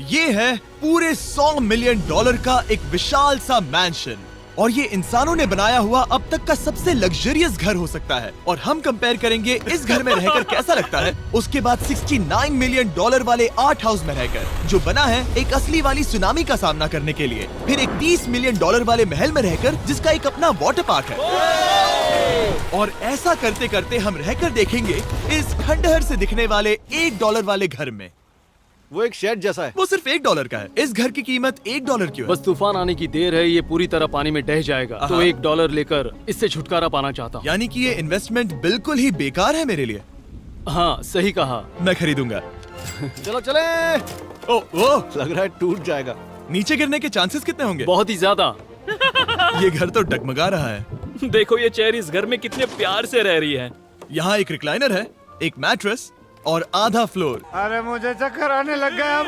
ये है पूरे $100 मिलियन का एक विशाल सा मैंशन, और ये इंसानों ने बनाया हुआ अब तक का सबसे लग्जरियस घर हो सकता है। और हम कंपेयर करेंगे इस घर में रहकर कैसा लगता है उसके बाद $69 मिलियन वाले आर्ट हाउस में रहकर, जो बना है एक असली वाली सुनामी का सामना करने के लिए। फिर एक $30 मिलियन वाले महल में रहकर जिसका एक अपना वाटर पार्क है। और ऐसा करते करते हम रहकर देखेंगे इस खंडहर से दिखने वाले $1 वाले घर में। वो एक शेड जैसा है। वो सिर्फ $1 का है। इस घर की कीमत $1 क्यों है? बस तूफान आने की देर है, ये पूरी तरह पानी में ढह जाएगा, तो $1 लेकर इससे छुटकारा पाना चाहता हूँ। यानी कि ये इन्वेस्टमेंट बिल्कुल ही बेकार है मेरे लिए। हाँ सही कहा। मैं खरीदूंगा। चलो चले। ओ, लग रहा है टूट जाएगा। नीचे गिरने के चांसेस कितने होंगे? बहुत ही ज्यादा। ये घर तो डगमगा रहा है। देखो ये चेयर इस घर में कितने प्यार से रह रही है। यहाँ एक रिक्लाइनर है, एक मैट्रेस और आधा फ्लोर। अरे मुझे चक्कर आने लग गया अब।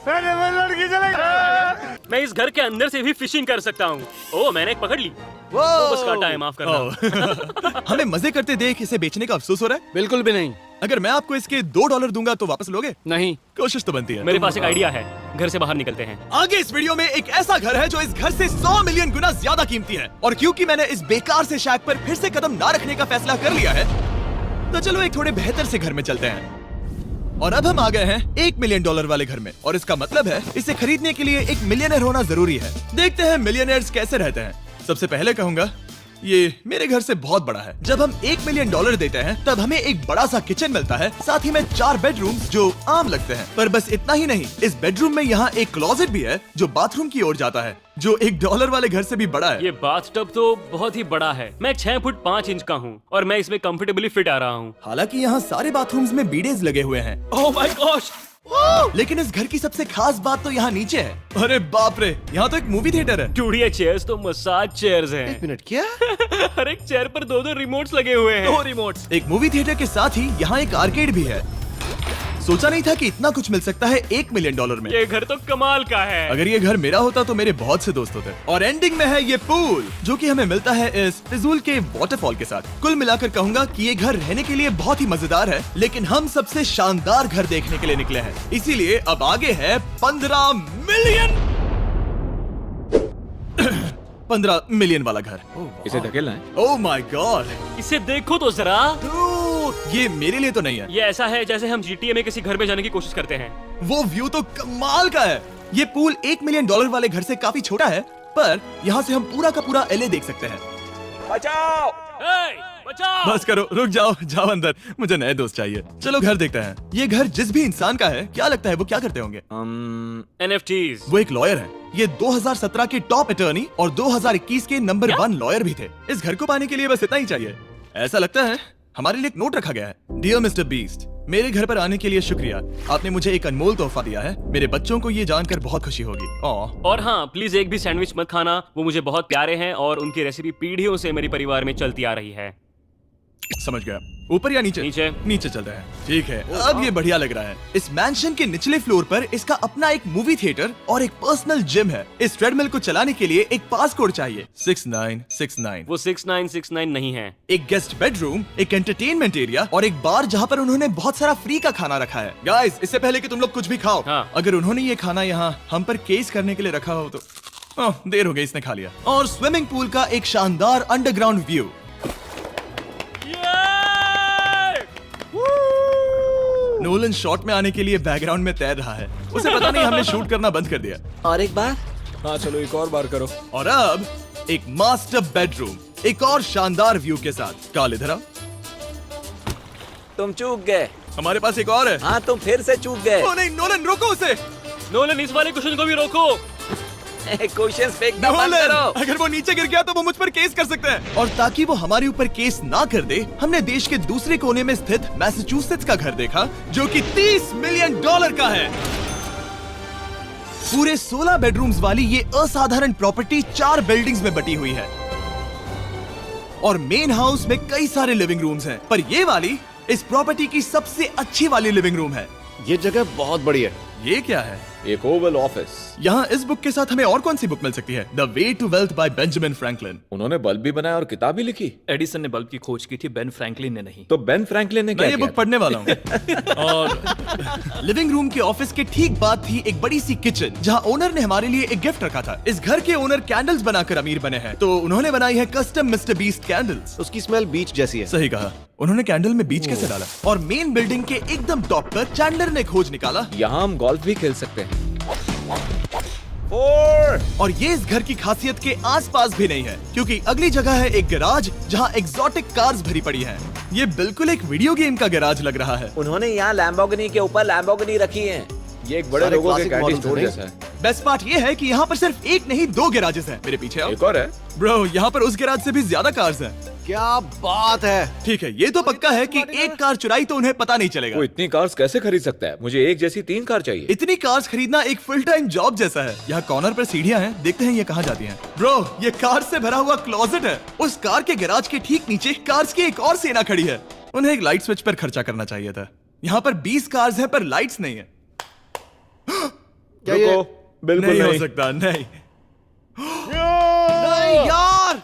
अरे वो लड़की चले गई। मैं इस घर के अंदर से भी फिशिंग कर सकता हूँ। ओह मैंने एक पकड़ ली। वो बस काटा है, माफ करना। हमें मजे करते देख इसे बेचने का अफसोस हो रहा है? बिल्कुल भी नहीं। अगर मैं आपको इसके $2 दूंगा तो वापस लोगे? नहीं। कोशिश तो बनती है। मेरे पास एक आइडिया है, घर से बाहर निकलते हैं। आगे इस वीडियो में एक ऐसा घर है जो इस घर से 100 मिलियन गुना ज्यादा कीमती है, और क्योंकि मैंने इस बेकार से शैक पर फिर से कदम ना रखने का फैसला कर लिया है, तो चलो एक थोड़े बेहतर से घर में चलते हैं। और अब हम आ गए हैं $1 मिलियन वाले घर में, और इसका मतलब है इसे खरीदने के लिए एक मिलियनर होना जरूरी है। देखते हैं मिलियनर्स कैसे रहते हैं। सबसे पहले कहूंगा ये मेरे घर से बहुत बड़ा है। जब हम $1 मिलियन देते हैं तब हमें एक बड़ा सा किचन मिलता है, साथ ही में 4 बेडरूम्स जो आम लगते हैं। पर बस इतना ही नहीं, इस बेडरूम में यहाँ एक क्लोजेट भी है जो बाथरूम की ओर जाता है, जो $1 वाले घर से भी बड़ा है। ये बाथटब तो बहुत ही बड़ा है। मैं 6 फुट 5 इंच का हूँ और मैं इसमें कंफर्टेबली फिट आ रहा हूँ। हालांकि यहाँ सारे बाथरूम्स में बीडेज लगे हुए हैं। Oh my gosh! लेकिन इस घर की सबसे खास बात तो यहाँ नीचे है। अरे बाप रे, यहाँ तो एक मूवी थिएटर है। टूड, ये चेयर्स तो मसाज चेयर्स हैं। एक मिनट, क्या? हर एक चेयर पर 2-2 रिमोट्स लगे हुए हैं। 2 रिमोट्स। एक मूवी थिएटर के साथ ही यहाँ एक आर्केड भी है। सोचा नहीं था कि इतना कुछ मिल सकता है $1 मिलियन में। ये घर तो कमाल का है। अगर ये घर मेरा होता तो मेरे बहुत से दोस्त होते। और एंडिंग में है ये पूल, जो कि हमें मिलता है इस फिजूल के वाटरफॉल के साथ। कुल मिलाकर कहूंगा कि ये घर रहने के लिए बहुत ही मजेदार है, लेकिन हम सबसे शानदार घर देखने के लिए निकले हैं, इसीलिए अब आगे है 15 मिलियन वाला घर। इसे धकेलना है। ओह माय गॉड, इसे देखो तो जरा। ये मेरे लिए तो नहीं है। ये ऐसा है जैसे हम GTA में किसी घर में जाने की कोशिश करते हैं। वो व्यू तो कमाल का है। ये पूल $1 मिलियन वाले घर से काफी छोटा है, पर यहाँ से हम पूरा का पूरा LA देख सकते हैं। बचाओ! बचाओ! बस करो, रुक जाओ, जाओ अंदर, मुझे नए दोस्त चाहिए। चलो घर देखते हैं। ये घर जिस भी इंसान का है, क्या लगता है वो क्या करते होंगे? NFTs। वो एक लॉयर है। ये 2017 के टॉप अटर्नी और 2021 के नंबर 1 लॉयर भी थे। इस घर को पाने के लिए बस इतना ही चाहिए। ऐसा लगता है हमारे लिए एक नोट रखा गया है। डियर मिस्टर बीस्ट, मेरे घर पर आने के लिए शुक्रिया। आपने मुझे एक अनमोल तोहफा दिया है। मेरे बच्चों को ये जानकर बहुत खुशी होगी। और हाँ, प्लीज एक भी सैंडविच मत खाना, वो मुझे बहुत प्यारे हैं और उनकी रेसिपी पीढ़ियों से मेरे परिवार में चलती आ रही है। समझ गया। ऊपर या नीचे? नीचे। नीचे चल रहा है। ठीक है, अब ये बढ़िया लग रहा है। इस मैंशन के निचले फ्लोर पर इसका अपना एक मूवी थिएटर और एक पर्सनल जिम है। इस ट्रेडमिल को चलाने के लिए एक पास कोड चाहिए, 6969। वो 6969 नहीं है। एक गेस्ट बेडरूम, एक एंटरटेनमेंट एरिया और एक बार जहाँ पर उन्होंने बहुत सारा फ्री का खाना रखा है। गाइस, इससे पहले कि तुम लोग कुछ भी खाओ, हाँ। अगर उन्होंने ये खाना यहाँ हम पर केस करने के लिए रखा हो तो देर हो गई, इसने खा लिया। और स्विमिंग पूल का एक शानदार अंडरग्राउंड व्यू। नोलन शॉट में आने के लिए बैकग्राउंड में तैर रहा है। उसे पता नहीं हमने शूट करना बंद कर दिया। और एक बार? हाँ चलो, एक और बार करो। और अब एक मास्टर बेडरूम, एक और शानदार व्यू के साथ। काल इधर आओ। तुम चूक गए। हमारे पास एक और है। हाँ तुम फिर से चूक गए। ओ नहीं, नोलन रोको उसे। नोलन, इस वाले क्वेश्चन को भी रोको। क्वेश्चन फेंकना बंद नोलन, करो। अगर वो नीचे गिर गया तो वो मुझ पर केस कर सकते हैं। और ताकि वो हमारे ऊपर केस ना कर दे, हमने देश के दूसरे कोने में स्थित मैसाचुसेट्स का घर देखा, जो कि $30 मिलियन का है। पूरे 16 बेडरूम्स वाली ये असाधारण प्रॉपर्टी 4 बिल्डिंग्स में बटी हुई है, और मेन हाउस में कई सारे लिविंग रूम्स हैं, पर ये वाली इस प्रॉपर्टी की सबसे अच्छी वाली लिविंग रूम है। ये जगह बहुत बड़ी है। ये क्या है? एक ओवल ऑफिस। यहाँ इस बुक के साथ हमें और कौन सी बुक मिल सकती है? The way to wealth by Benjamin Franklin. उन्होंने बल्ब भी बनाया और किताब भी लिखी। एडिसन ने बल्ब की खोज की थी, बेन फ्रैंकलिन ने नहीं। तो बेन फ्रैंकलिन ने मैं क्या ये किया? बुक पढ़ने वाला हूँ। और लिविंग रूम के ऑफिस के ठीक बाद थी एक बड़ी सी किचन, जहाँ ओनर ने हमारे लिए एक गिफ्ट रखा था। इस घर के ओनर कैंडल्स बनाकर अमीर बने हैं, तो उन्होंने बनाई है कस्टम मिस्टर बीस्ट कैंडल्स। उसकी स्मेल बीच जैसी है। सही कहा। उन्होंने कैंडल में बीच कैसे डाला? और मेन बिल्डिंग के एकदम टॉप पर चैंडलर ने खोज निकाला। यहाँ हम गोल्फ भी खेल सकते हैं। और ये इस घर की खासियत के आसपास भी नहीं है, क्योंकि अगली जगह है एक गैराज जहाँ एग्जॉटिक कार्स भरी पड़ी हैं। ये बिल्कुल एक वीडियो गेम का गैराज लग रहा है। उन्होंने यहाँ लैम्बोर्गिनी के ऊपर लैम्बोर्गिनी रखी है। ये एक बड़े सारे लोगों के classic कैंडी models स्टोर हैं। जैसा है। बेस्ट पार्ट ये है कि यहाँ पर सिर्फ एक नहीं 2 गैराजेस हैं। मेरे पीछे आओ। एक और है। ब्रो, यहाँ पर उस गैराज से भी ज्यादा कार्स हैं। क्या बात है। ठीक है, ये तो पक्का है कि एक कार चुराई तो उन्हें पता नहीं चलेगा। वो इतनी कार्स कैसे खरीद सकता है? मुझे एक जैसी 3 कार चाहिए। इतनी कार्स खरीदना एक फुल टाइम जॉब जैसा है। यहाँ कॉर्नर पर सीढ़ियाँ हैं, देखते हैं ये कहाँ जाती हैं। ब्रो, ये कार से भरा हुआ क्लोजेट है। उस कार के गैराज के ठीक नीचे कार्स की एक और सेना खड़ी है। उन्हें एक लाइट स्विच पर खर्चा करना चाहिए था। यहाँ पर 20 कार्स हैं पर लाइट्स नहीं है। क्या ये- रुको, बिल्कुल नहीं हो नहीं। सकता, नहीं। नहीं यार।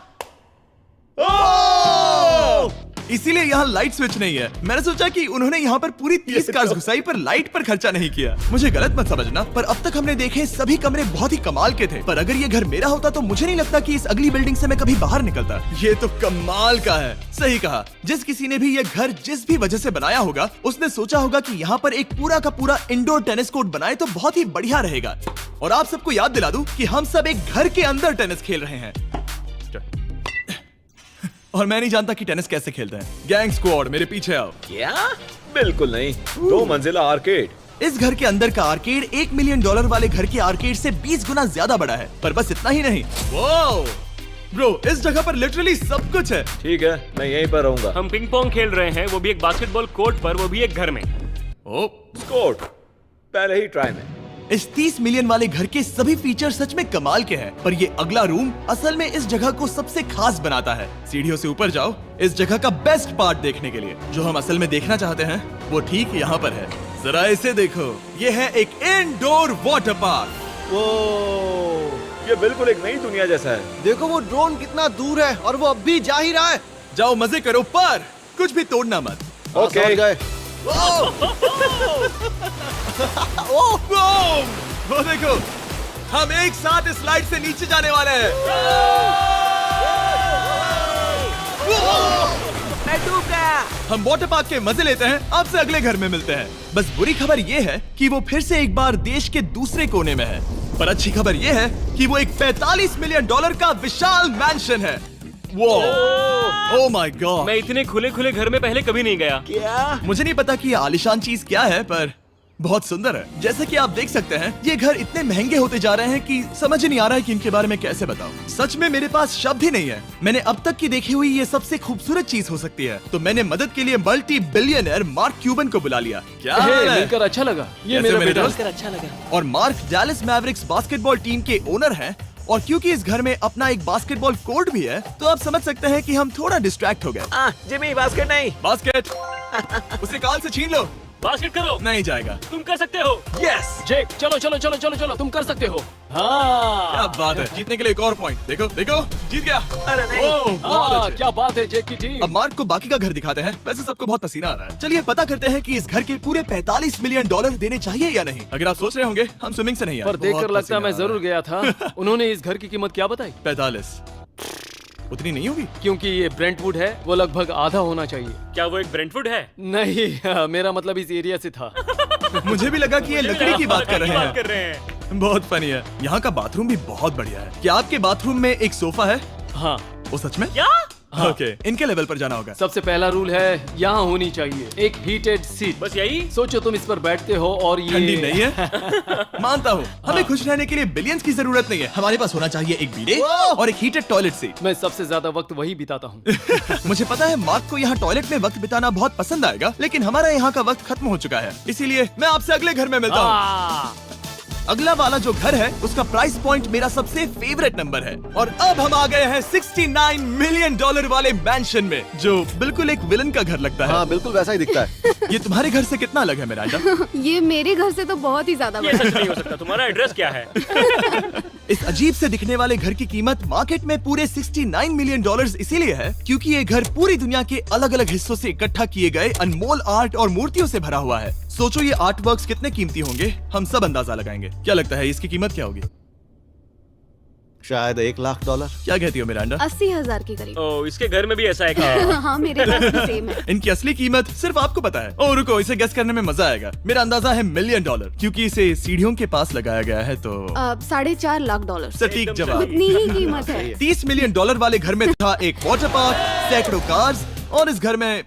इसीलिए यहाँ लाइट स्विच नहीं है। मैंने सोचा कि उन्होंने यहाँ पर पूरी 30 कार्स घुसाई पर लाइट पर खर्चा नहीं किया। मुझे गलत मत समझना, पर अब तक हमने देखे सभी कमरे बहुत ही कमाल के थे। पर अगर ये घर मेरा होता तो मुझे नहीं लगता कि इस अगली बिल्डिंग से मैं कभी बाहर निकलता। ये तो कमाल का है। सही कहा। जिस किसी ने भी ये घर जिस भी वजह से बनाया होगा, उसने सोचा होगा कि यहाँ पर एक पूरा का पूरा इंडोर टेनिस कोर्ट बनाए तो बहुत ही बढ़िया रहेगा। और आप सबको याद दिला दूं कि हम सब एक घर के अंदर टेनिस खेल रहे हैं। और मैं नहीं जानता कि टेनिस कैसे खेलते हैं। गैंग स्क्वाड, मेरे पीछे आओ। क्या? बिल्कुल नहीं। 2 मंजिला आर्केड। इस घर के अंदर का आर्केड $1 मिलियन वाले घर के आर्केड से 20 गुना ज्यादा बड़ा है। पर बस इतना ही नहीं। वाओ! ब्रो, इस जगह पर लिटरली सब कुछ है। ठीक है, मैं यहीं पर रहूंगा। हम पिंग पोंग खेल रहे हैं, वो भी एक बास्केटबॉल कोर्ट पर, वो भी एक घर में। ओ, स्कोट पहले ही ट्राई में। इस 30 मिलियन वाले घर के सभी फीचर सच में कमाल के हैं, पर ये अगला रूम असल में इस जगह को सबसे खास बनाता है। सीढ़ियों से ऊपर जाओ इस जगह का बेस्ट पार्ट देखने के लिए। जो हम असल में देखना चाहते हैं वो ठीक यहाँ पर है। जरा इसे देखो, ये है एक इंडोर वाटर पार्क। वो ये बिल्कुल एक नई दुनिया जैसा है। देखो वो ड्रोन कितना दूर है और वो अब भी जा ही रहा है। जाओ मजे करो, पर कुछ भी तोड़ना मत। हाँ, ओके। समझ गए। वो देखो, हम एक साथ इस स्लाइड से नीचे जाने वाले हैं। मैं डूब गया। हम वाटर पार्क के मजे लेते हैं, आपसे अगले घर में मिलते हैं। बस बुरी खबर ये है कि वो फिर से एक बार देश के दूसरे कोने में है। पर अच्छी खबर ये है कि वो एक $45 मिलियन का विशाल मैंशन है। वो ओह माय गॉड। मैं इतने खुले खुले घर में पहले कभी नहीं गया। क्या? मुझे नहीं पता कि ये आलिशान चीज क्या है, पर बहुत सुंदर है। जैसे कि आप देख सकते हैं, ये घर इतने महंगे होते जा रहे हैं कि समझ नहीं आ रहा है कि इनके बारे में कैसे बताऊं। सच में मेरे पास शब्द ही नहीं है। मैंने अब तक की देखी हुई ये सबसे खूबसूरत चीज हो सकती है। तो मैंने मदद के लिए मल्टी बिलियनर मार्क क्यूबन को बुला लिया। क्या हे, हाल है? मिलकर अच्छा लगा। ये कैसे मेरा मेरे बेटा दोस्त? अच्छा लगा। और mark Dallas Mavericks basketball team के ओनर हैं। और क्योंकि इस घर में अपना एक बास्केटबॉल कोर्ट भी है, तो आप समझ सकते हैं कि हम थोड़ा डिस्ट्रैक्ट हो गए। जिमी बास्केट नहीं। बास्केट उसे काल से छीन लो। बास्केट करो, नहीं जाएगा। तुम कर सकते हो। यस, जेक, चलो चलो चलो चलो चलो, तुम कर सकते हो। क्या हाँ बात है। जीतने के लिए एक और पॉइंट। देखो देखो, जीत गया। अरे नहीं। ओह, बहुत हाँ, अच्छे। क्या बात है जेक की टीम। अब मार्क को बाकी का घर दिखाते हैं। वैसे सबको बहुत पसीना आ रहा है। चलिए पता करते हैं कि इस घर के पूरे $45 मिलियन देने चाहिए या नहीं। अगर आप सोच रहे होंगे हम स्विमिंग से नहीं आए, पर देखकर बहुत लगता है मैं पसीना आ जरूर गया था। उन्होंने इस घर की कीमत क्या बताई? 45 उतनी नहीं होगी। क्योंकि ये ब्रेंटवुड है, वो लगभग आधा होना चाहिए। क्या वो एक ब्रेंटफुड है? नहीं, मेरा मतलब इस एरिया से था। मुझे भी लगा कि ये लकड़ी की बात कर रहे बात कर हैं। रहे हैं। बहुत फनी है। यहाँ का बाथरूम भी बहुत बढ़िया है। क्या आपके बाथरूम में एक सोफा है? हाँ, वो सच में? क्या? ओके, इनके लेवल पर जाना होगा। सबसे पहला रूल है यहाँ होनी चाहिए एक हीटेड सीट। बस यही? सोचो तुम इस पर बैठते हो और ये ठंडी नहीं है। मानता हूँ, हमें खुश रहने के लिए बिलियंस की जरूरत नहीं है। हमारे पास होना चाहिए एक बीडे और एक हीटेड टॉयलेट सीट। मैं सबसे ज्यादा वक्त वही बिताता हूँ। मुझे पता है मार्क को यहाँ टॉयलेट में वक्त बिताना बहुत पसंद आएगा, लेकिन हमारा यहाँ का वक्त खत्म हो चुका है। इसीलिए मैं आपसे अगले घर में मिलता हूँ। अगला वाला जो घर है उसका प्राइस पॉइंट मेरा सबसे फेवरेट नंबर है। और अब हम आ गए हैं $69 मिलियन वाले मैंशन में, जो बिल्कुल एक विलन का घर लगता है। हाँ बिल्कुल वैसा ही दिखता है। ये तुम्हारे घर से कितना अलग है मिरांडा? ये मेरे घर से तो बहुत ही ज्यादा ये बड़ा सच नहीं हो सकता। तुम्हारा एड्रेस क्या है? इस अजीब से दिखने वाले घर की कीमत मार्केट में पूरे $69 मिलियन इसीलिए है क्योंकि ये घर पूरी दुनिया के अलग अलग हिस्सों से इकट्ठा किए गए अनमोल आर्ट और मूर्तियों से भरा हुआ है। सोचो ये आर्ट वर्क्स कितने कीमती होंगे, हम सब अंदाजा लगाएंगे। क्या लगता है इसकी कीमत क्या होगी? शायद $1 लाख। क्या कहती हो मिरांडा? 80,000 के करीब। ओ, इसके घर में भी ऐसा है क्या? हाँ मेरे घर भी सेम है। इनकी असली कीमत सिर्फ आपको पता है। ओ रुको, इसे गेस करने में मजा आएगा। मेरा अंदाजा है $1 मिलियन क्योंकि इसे सीढ़ियों के पास लगाया गया है। तो $4.5 लाख। सटीक जवाब। उतनी ही कीमत है। $30 मिलियन वाले घर में था एक वाटर पार्क, सैकड़ों कार्स और इस घर में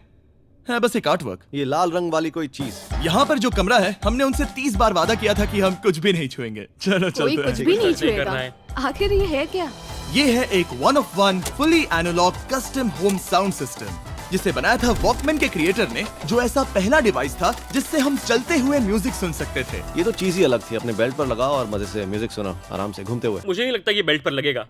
है बस एक आर्ट वर्क। ये लाल रंग वाली कोई चीज। यहाँ पर जो कमरा है, हमने उनसे 30 बार वादा किया था कि हम कुछ भी नहीं छुएंगे। चलो कोई चलते कुछ हैं। भी नहीं सही करना छुएगा। है। आखिर ये है क्या? ये है एक 1 of 1 fully analogue custom home sound system जिसे बनाया था वॉकमैन के क्रिएटर ने, जो ऐसा पहला डिवाइस था जिससे हम चलते हुए म्यूजिक सुन सकते थे। ये तो चीज ही अलग थी। अपने बेल्ट पर लगाओ और मजे से म्यूजिक सुनो आराम से घूमते हुए। मुझे नहीं लगता ये बेल्ट पर लगेगा।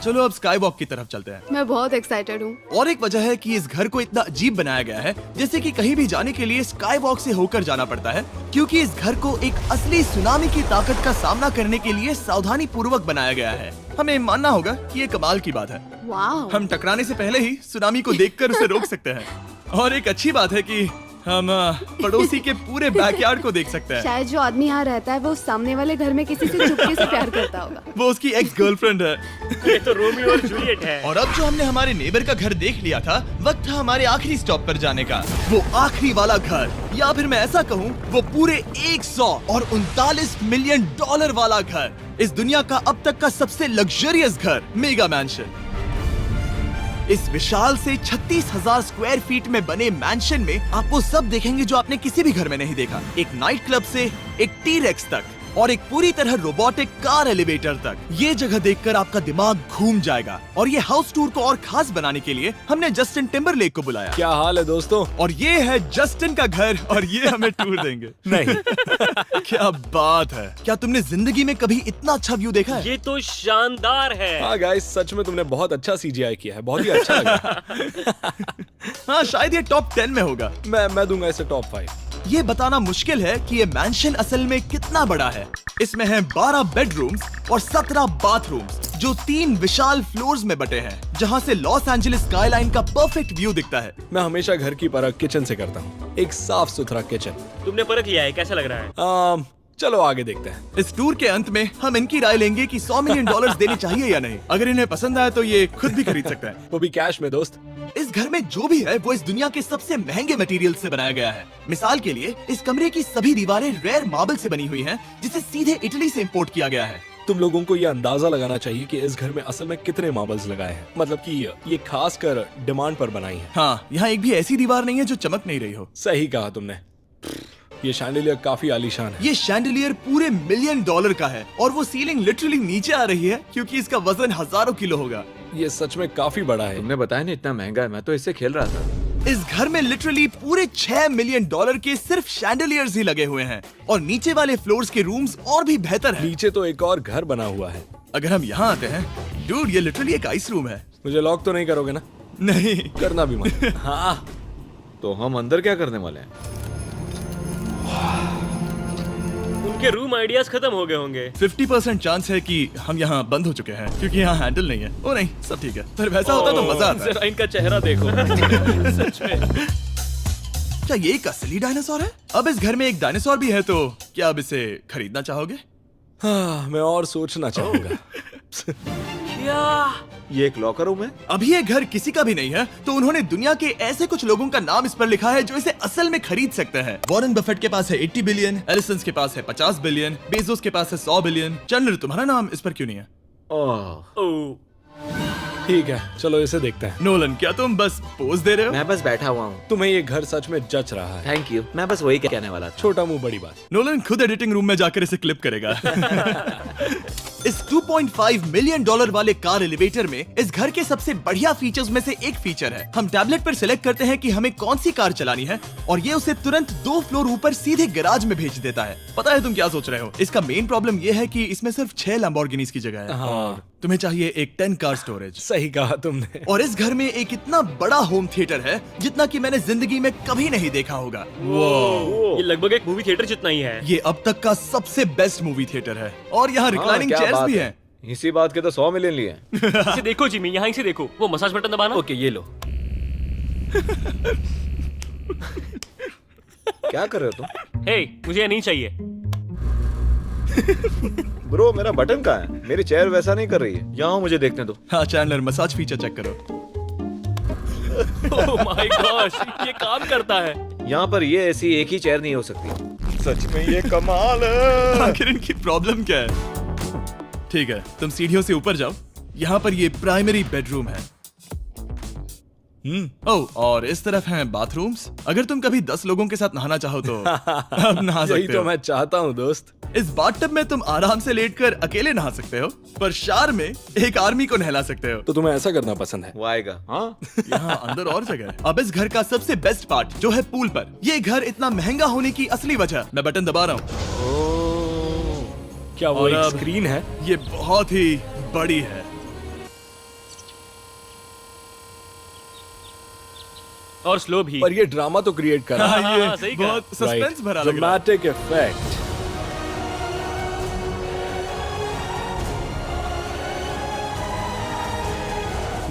चलो अब स्काई वॉक की तरफ चलते हैं। मैं बहुत एक्साइटेड हूँ। और एक वजह है कि इस घर को इतना अजीब बनाया गया है, जैसे कि कहीं भी जाने के लिए स्काई वॉक से होकर जाना पड़ता है, क्योंकि इस घर को एक असली सुनामी की ताकत का सामना करने के लिए सावधानी पूर्वक बनाया गया है। हमें मानना होगा कि ये कमाल की बात है। वाह। हम टकराने से पहले ही सुनामी को देखकर उसे रोक सकते हैं। और एक अच्छी बात है कि हम पड़ोसी के पूरे बैकयार्ड को देख सकते हैं। शायद जो आदमी यहाँ रहता है वो सामने वाले घर में किसी से चुपके से प्यार करता होगा। वो उसकी एक्स गर्लफ्रेंड है। ये तो रोमियो और जूलियट है। और अब जो हमने हमारे नेबर का घर देख लिया था, वक्त था हमारे आखिरी स्टॉप पर जाने का। वो आखिरी वाला घर, या फिर मैं ऐसा कहूँ वो पूरे 139 मिलियन वाला घर, इस दुनिया का अब तक का सबसे लग्जरियस घर, मेगा मैंशन। इस विशाल से 36,000 स्क्वायर फीट में बने मैंशन में आप वो सब देखेंगे जो आपने किसी भी घर में नहीं देखा। एक नाइट क्लब से एक टी-रेक्स तक और एक पूरी तरह रोबोटिक कार एलिवेटर तक। ये जगह देखकर आपका दिमाग घूम जाएगा। और ये हाउस टूर को और खास बनाने के लिए हमने जस्टिन टिम्बरलेक को बुलाया। क्या हाल है दोस्तों? और ये है जस्टिन का घर और ये हमें टूर देंगे। नहीं। क्या बात है! क्या तुमने जिंदगी में कभी इतना अच्छा व्यू देखा है? ये तो शानदार है। हाँ गाइस, सच में तुमने बहुत अच्छा CGI किया है। बहुत ही अच्छा लगा। हाँ, शायद ये टॉप 10 में होगा। मैं दूंगा इसे टॉप 5। ये बताना मुश्किल है कि ये मैंशन असल में कितना बड़ा है। इसमें हैं 12 बेडरूम्स और 17 बाथरूम्स, जो 3 विशाल फ्लोर्स में बटे हैं, जहां से लॉस एंजलिस स्काईलाइन का परफेक्ट व्यू दिखता है। मैं हमेशा घर की परख किचन से करता हूँ। एक साफ सुथरा किचन। तुमने परख लिया है, कैसा लग रहा है? चलो आगे देखते हैं। इस टूर के अंत में हम इनकी राय लेंगे कि $100 मिलियन देने चाहिए या नहीं। अगर इन्हें पसंद आए तो ये खुद भी खरीद सकते हैं। वो भी कैश में दोस्त। इस घर में जो भी है वो इस दुनिया के सबसे महंगे मटेरियल से बनाया गया है। मिसाल के लिए इस कमरे की सभी दीवारें रेयर मार्बल से बनी हुई हैं, जिसे सीधे इटली से इंपोर्ट किया गया है। तुम लोगों को ये अंदाजा लगाना चाहिए कि इस घर में असल में कितने मार्बल्स लगाए हैं। मतलब कि ये खास कर डिमांड पर बनाई है। हाँ, यहाँ एक भी ऐसी दीवार नहीं है जो चमक नहीं रही हो। सही कहा तुमने। ये शैंडिलियर काफी आलीशान है। ये शैंडिलियर पूरे $1 मिलियन का है और वो सीलिंग लिटरली नीचे आ रही है क्योंकि इसका वजन हजारों किलो होगा। ये सच में काफी बड़ा है। तुमने बताया ना इतना महंगा है, मैं तो इससे खेल रहा था। इस घर में लिटरली पूरे $6 मिलियन के सिर्फ शैंडिलियर्स ही लगे हुए हैं और नीचे वाले फ्लोर्स के रूम्स और भी बेहतर हैं। नीचे तो एक और घर बना हुआ है। अगर हम यहाँ आते हैं, डूड, ये लिटरली एक आइस रूम है। मुझे लॉक तो नहीं करोगे ना? नहीं करना भी मत। हाँ, तो हम अंदर क्या करने वाले हैं? उनके रूम आइडियाज खत्म हो गए होंगे। 50% चांस है कि हम यहाँ बंद हो चुके हैं क्योंकि यहाँ हैंडल नहीं है। ओ नहीं, सब ठीक है। पर वैसा होता तो मजा आता। जरा इनका चेहरा देखो। सच में। क्या ये एक असली डायनासोर है? अब इस घर में एक डायनासोर भी है, तो क्या अब इसे खरीदना चाहोगे? हाँ, मैं और सोचना चाहूंगा। क्या? ये एक लॉकर रूम है? अभी ये घर किसी का भी नहीं है, तो उन्होंने दुनिया के ऐसे कुछ लोगों का नाम इस पर लिखा है जो इसे असल में खरीद सकते हैं। वॉरेन बफेट के पास है 80 बिलियन, एलिसन के पास है 50 बिलियन, बेजोस के पास है 100 बिलियन। चंद्र, तुम्हारा नाम इस पर क्यों नहीं है? ओह, ठीक है, चलो इसे देखते हैं। नोलन, क्या तुम बस पोज दे रहे हो? मैं बस बैठा हुआ हूँ। तुम्हें ये घर सच में जच रहा है। थैंक यू, मैं बस वही कहने वाला था। छोटा मुंह बड़ी बात। नोलन खुद एडिटिंग रूम में जाकर इसे क्लिप करेगा। इस 2.5 मिलियन डॉलर वाले कार एलिवेटर में इस घर के सबसे बढ़िया फीचर्स में से एक फीचर है। हम टैबलेट पर सिलेक्ट करते हैं कि हमें कौन सी कार चलानी है और ये उसे तुरंत 2 फ्लोर ऊपर सीधे गैराज में भेज देता है। पता है तुम क्या सोच रहे हो? इसका मेन प्रॉब्लम ये है कि इसमें सिर्फ 6 लैम्बोर्गिनीज की जगह है। हाँ। तुम्हें चाहिए एक 10 कार स्टोरेज। सही कहा तुमने। और इस घर में एक इतना बड़ा होम थिएटर है जितना कि मैंने जिंदगी में कभी नहीं देखा होगा। ये लगभग एक मूवी थिएटर जितना ही है। ये अब तक का सबसे बेस्ट मूवी थिएटर है और यहाँ रिक्लाइनिंग क्या चेयर्स बात भी है। हैं। इसी बात के तो 100 मिलियन लिए हैं। इसे देखो जिमी, यहाँ इसे देखो, वो मसाज बटन दबाना। ओके ये लो। क्या कर रहे हो तुम? हे, मुझे ये नहीं चाहिए। ब्रो मेरा बटन कहाँ है? मेरी चेयर वैसा नहीं कर रही है। यहाँ मुझे देखने दो। हाँ चैंडलर, मसाज फीचर चेक करो। ओह माय गॉश, ये काम करता है। यहाँ पर ये ऐसी एक ही चेयर नहीं हो सकती। सच में ये कमाल है। आखिर इनकी प्रॉब्लम क्या है? ठीक है, तुम सीढ़ियों से ऊपर जाओ। यहाँ पर ये प्राइमरी बेडरूम है। ओह, और इस तरफ हैं बाथरूम्स। अगर तुम कभी 10 लोगों के साथ नहाना चाहो तो अब नहा यही सकते तो हो। मैं चाहता हूँ दोस्त। इस बाथटब में तुम आराम से लेटकर अकेले नहा सकते हो, पर शार में एक आर्मी को नहला सकते हो। तो तुम्हें ऐसा करना पसंद है? वो आएगा। हाँ यहाँ अंदर और जगह है। अब इस घर का सबसे बेस्ट पार्ट जो है पूल पर। ये घर इतना महंगा होने की असली वजह, मैं बटन दबा रहा हूँ। क्या वो और एक अब- स्क्रीन है? ये बहुत ही बड़ी है। और स्लो भी। पर ये ड्रामा तो क्रिएट कर रहा है। हाँ, ये हाँ, सही कहा। बहुत सस्पेंस भरा लग रहा है। Dramatic effect.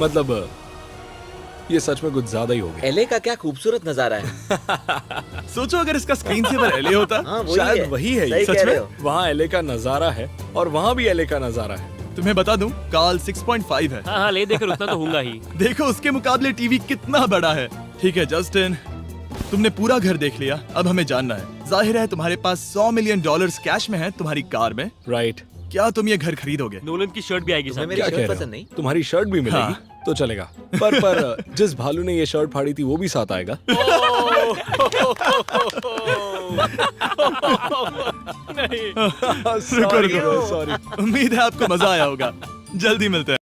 मतलब ये सच में कुछ ज्यादा ही हो गया। एले का क्या खूबसूरत नजारा है। सोचो अगर इसका स्क्रीन सेवर एलए होता। हाँ वही शायद है। वही है ये। सही सच कह में? रहे हो। वहाँ एले का नजारा है और वहाँ भी एले का नजारा है। तुम्हें बता दूं, काल 6.5 है। हाँ हाँ, ले देकर उतना तो होगा ही। देखो उसके मुकाबले टीवी कितना बड़ा है। ठीक है जस्टिन, तुमने पूरा घर देख लिया। अब हमें जानना है, जाहिर है तुम्हारे पास 100 मिलियन डॉलर्स कैश में है तुम्हारी कार में। राइट। क्या तुम ये घर खरीदोगे? नोलन की शर्ट भी आएगी तुम्हें साथ। मेरी क्या शर्ट कह रहे पसंद हो? नहीं? तुम्हारी शर्ट भी मिलेगी हाँ। तो चलेगा। पर जिस भालू ने ये शर्ट फाड़ी थी वो भी साथ आएगा। नहीं। शुक्र करो। सॉरी। उम्मीद है आपको मजा आया होगा। जल्दी मिलते हैं।